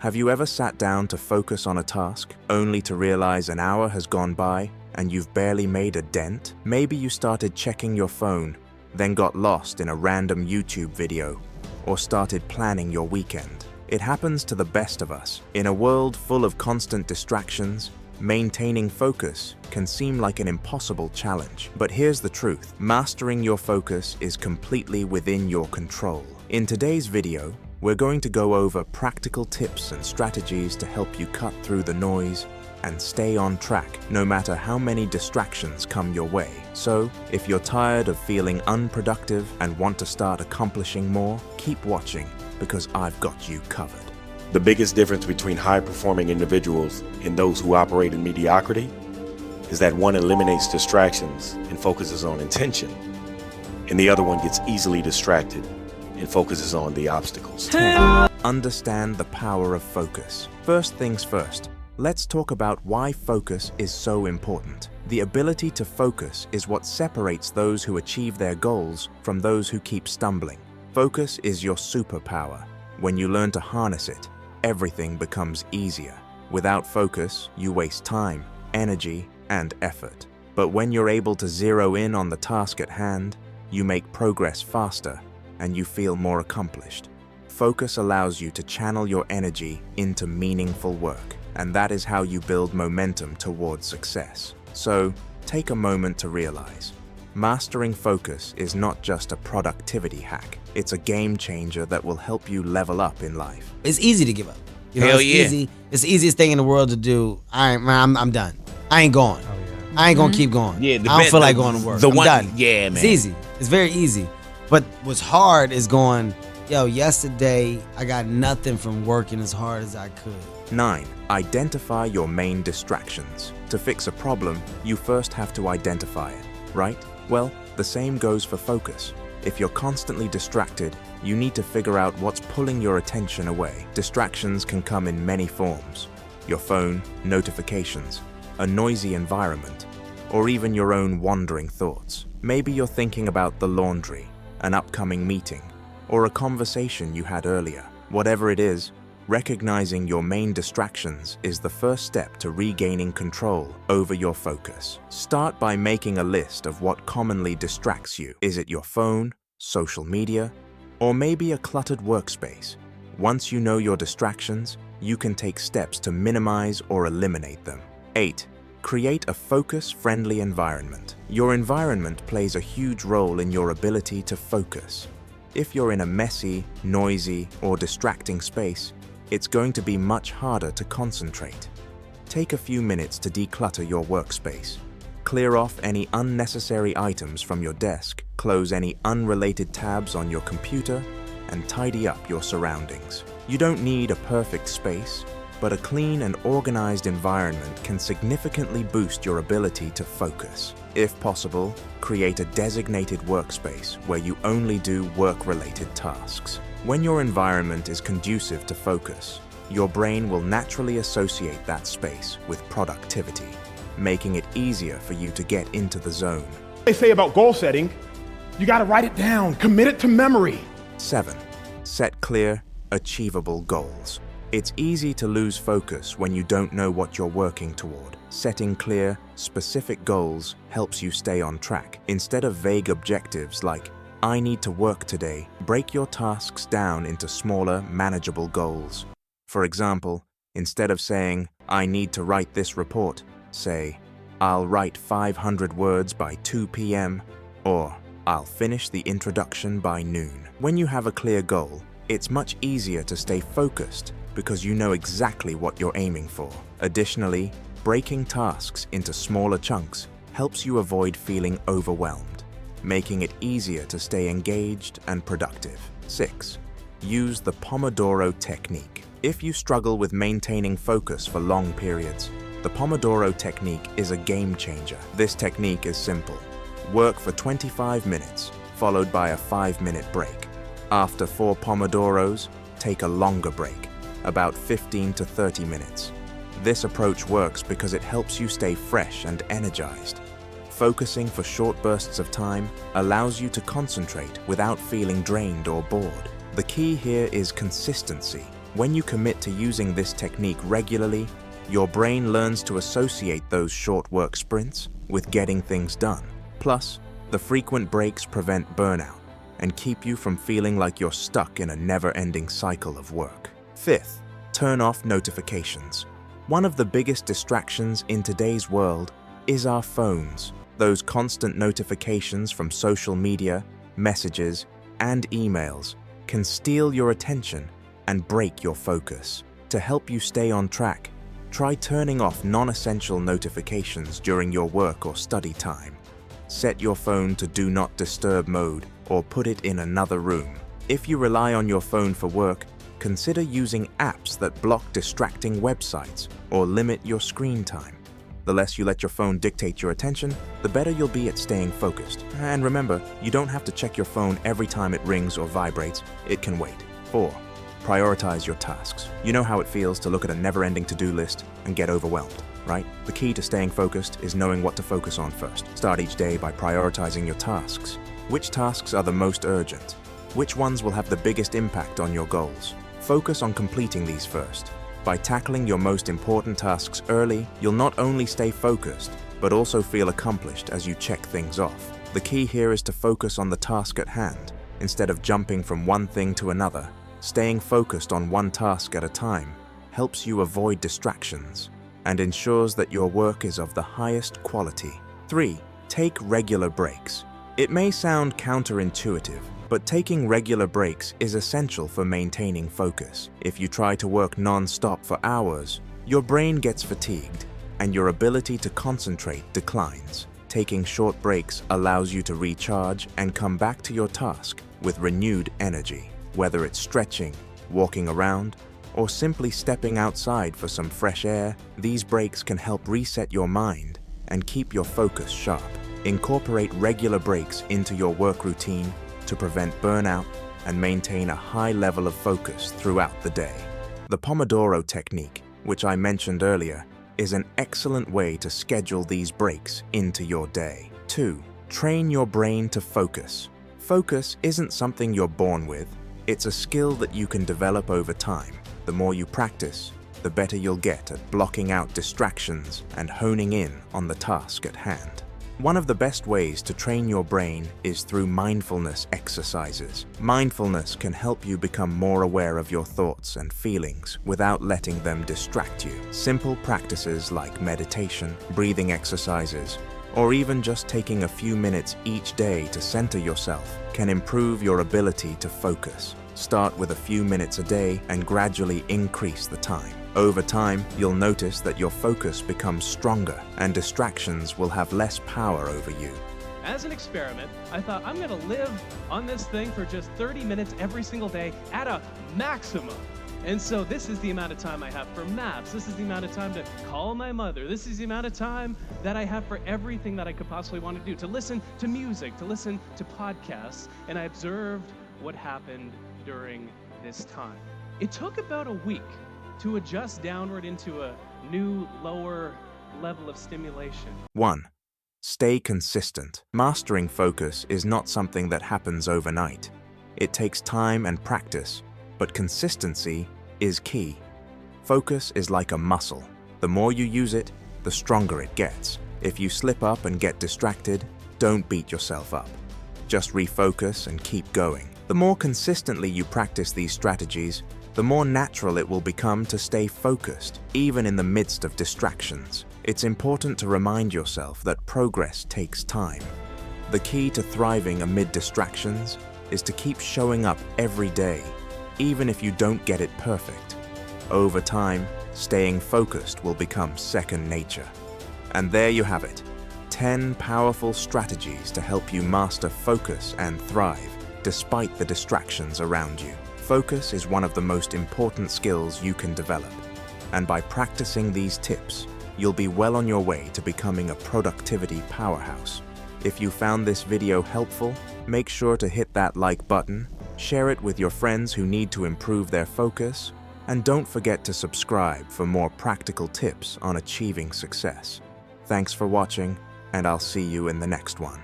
Have you ever sat down to focus on a task, only to realize an hour has gone by and you've barely made a dent? Maybe you started checking your phone, then got lost in a random YouTube video, or started planning your weekend. It happens to the best of us. In a world full of constant distractions, maintaining focus can seem like an impossible challenge. But here's the truth: mastering your focus is completely within your control. In today's video, we're going to go over practical tips and strategies to help you cut through the noise and stay on track, no matter how many distractions come your way. So, if you're tired of feeling unproductive and want to start accomplishing more, keep watching, because I've got you covered. The biggest difference between high-performing individuals and those who operate in mediocrity is that one eliminates distractions and focuses on intention, and the other one gets easily distracted and focuses on the obstacles. Understand the power of focus. First things first, let's talk about why focus is so important. The ability to focus is what separates those who achieve their goals from those who keep stumbling. Focus is your superpower. When you learn to harness it, everything becomes easier. Without focus, you waste time, energy, and effort. But when you're able to zero in on the task at hand, you make progress faster and you feel more accomplished. Focus allows you to channel your energy into meaningful work, and that is how you build momentum towards success. So, take a moment to realize, mastering focus is not just a productivity hack. It's a game changer that will help you level up in life. It's easy to give up. You know, Hell it's yeah. easy. It's the easiest thing in the world to do. I'm done. I ain't going. I ain't gonna keep going. Yeah, I don't feel like going to work. I'm done. Yeah, man. It's easy. It's very easy. But what's hard is going, yo, yesterday I got nothing from working as hard as I could. 9. Identify your main distractions. To fix a problem, you first have to identify it, right? Well, the same goes for focus. If you're constantly distracted, you need to figure out what's pulling your attention away. Distractions can come in many forms: your phone, notifications, a noisy environment, or even your own wandering thoughts. Maybe you're thinking about the laundry, an upcoming meeting, or a conversation you had earlier. Whatever it is, recognizing your main distractions is the first step to regaining control over your focus. Start by making a list of what commonly distracts you. Is it your phone, social media, or maybe a cluttered workspace? Once you know your distractions, you can take steps to minimize or eliminate them. 8. Create a focus-friendly environment. Your environment plays a huge role in your ability to focus. If you're in a messy, noisy, or distracting space, it's going to be much harder to concentrate. Take a few minutes to declutter your workspace. Clear off any unnecessary items from your desk, close any unrelated tabs on your computer, and tidy up your surroundings. You don't need a perfect space, but a clean and organized environment can significantly boost your ability to focus. If possible, create a designated workspace where you only do work-related tasks. When your environment is conducive to focus, your brain will naturally associate that space with productivity, making it easier for you to get into the zone. They say about goal setting, you gotta write it down, commit it to memory. 7. Set clear, achievable goals. It's easy to lose focus when you don't know what you're working toward. Setting clear, specific goals helps you stay on track. Instead of vague objectives like, I need to work today, break your tasks down into smaller, manageable goals. For example, instead of saying, I need to write this report, say, I'll write 500 words by 2 p.m. or I'll finish the introduction by noon. When you have a clear goal, it's much easier to stay focused because you know exactly what you're aiming for. Additionally, breaking tasks into smaller chunks helps you avoid feeling overwhelmed, making it easier to stay engaged and productive. 6. Use the Pomodoro technique. If you struggle with maintaining focus for long periods, the Pomodoro technique is a game changer. This technique is simple. Work for 25 minutes, followed by a 5-minute break. After 4 Pomodoros, take a longer break, about 15 to 30 minutes. This approach works because it helps you stay fresh and energized. Focusing for short bursts of time allows you to concentrate without feeling drained or bored. The key here is consistency. When you commit to using this technique regularly, your brain learns to associate those short work sprints with getting things done. Plus, the frequent breaks prevent burnout and keep you from feeling like you're stuck in a never-ending cycle of work. Fifth, turn off notifications. One of the biggest distractions in today's world is our phones. Those constant notifications from social media, messages, and emails can steal your attention and break your focus. To help you stay on track, try turning off non-essential notifications during your work or study time. Set your phone to Do Not Disturb mode or put it in another room. If you rely on your phone for work, consider using apps that block distracting websites or limit your screen time. The less you let your phone dictate your attention, the better you'll be at staying focused. And remember, you don't have to check your phone every time it rings or vibrates. It can wait. 4. Prioritize your tasks. You know how it feels to look at a never-ending to-do list and get overwhelmed, right? The key to staying focused is knowing what to focus on first. Start each day by prioritizing your tasks. Which tasks are the most urgent? Which ones will have the biggest impact on your goals? Focus on completing these first. By tackling your most important tasks early, you'll not only stay focused, but also feel accomplished as you check things off. The key here is to focus on the task at hand, instead of jumping from one thing to another. Staying focused on one task at a time helps you avoid distractions and ensures that your work is of the highest quality. 3. Take regular breaks. It may sound counterintuitive, but taking regular breaks is essential for maintaining focus. If you try to work non-stop for hours, your brain gets fatigued and your ability to concentrate declines. Taking short breaks allows you to recharge and come back to your task with renewed energy. Whether it's stretching, walking around, or simply stepping outside for some fresh air, these breaks can help reset your mind and keep your focus sharp. Incorporate regular breaks into your work routine to prevent burnout and maintain a high level of focus throughout the day. The Pomodoro technique, which I mentioned earlier, is an excellent way to schedule these breaks into your day. 2. Train your brain to focus. Focus isn't something you're born with. It's a skill that you can develop over time. The more you practice, the better you'll get at blocking out distractions and honing in on the task at hand. One of the best ways to train your brain is through mindfulness exercises. Mindfulness can help you become more aware of your thoughts and feelings without letting them distract you. Simple practices like meditation, breathing exercises, or even just taking a few minutes each day to center yourself can improve your ability to focus. Start with a few minutes a day and gradually increase the time. Over time, you'll notice that your focus becomes stronger and distractions will have less power over you. As an experiment, I thought I'm gonna live on this thing for just 30 minutes every single day at a maximum. And so this is the amount of time I have for maps. This is the amount of time to call my mother. This is the amount of time that I have for everything that I could possibly want to do, to listen to music, to listen to podcasts. And I observed what happened during this time. It took about a week to adjust downward into a new, lower level of stimulation. 1. Stay consistent. Mastering focus is not something that happens overnight. It takes time and practice, but consistency is key. Focus is like a muscle. The more you use it, the stronger it gets. If you slip up and get distracted, don't beat yourself up. Just refocus and keep going. The more consistently you practice these strategies, the more natural it will become to stay focused, even in the midst of distractions. It's important to remind yourself that progress takes time. The key to thriving amid distractions is to keep showing up every day, even if you don't get it perfect. Over time, staying focused will become second nature. And there you have it, 10 powerful strategies to help you master focus and thrive, despite the distractions around you. Focus is one of the most important skills you can develop, and by practicing these tips, you'll be well on your way to becoming a productivity powerhouse. If you found this video helpful, make sure to hit that like button, share it with your friends who need to improve their focus, and don't forget to subscribe for more practical tips on achieving success. Thanks for watching, and I'll see you in the next one.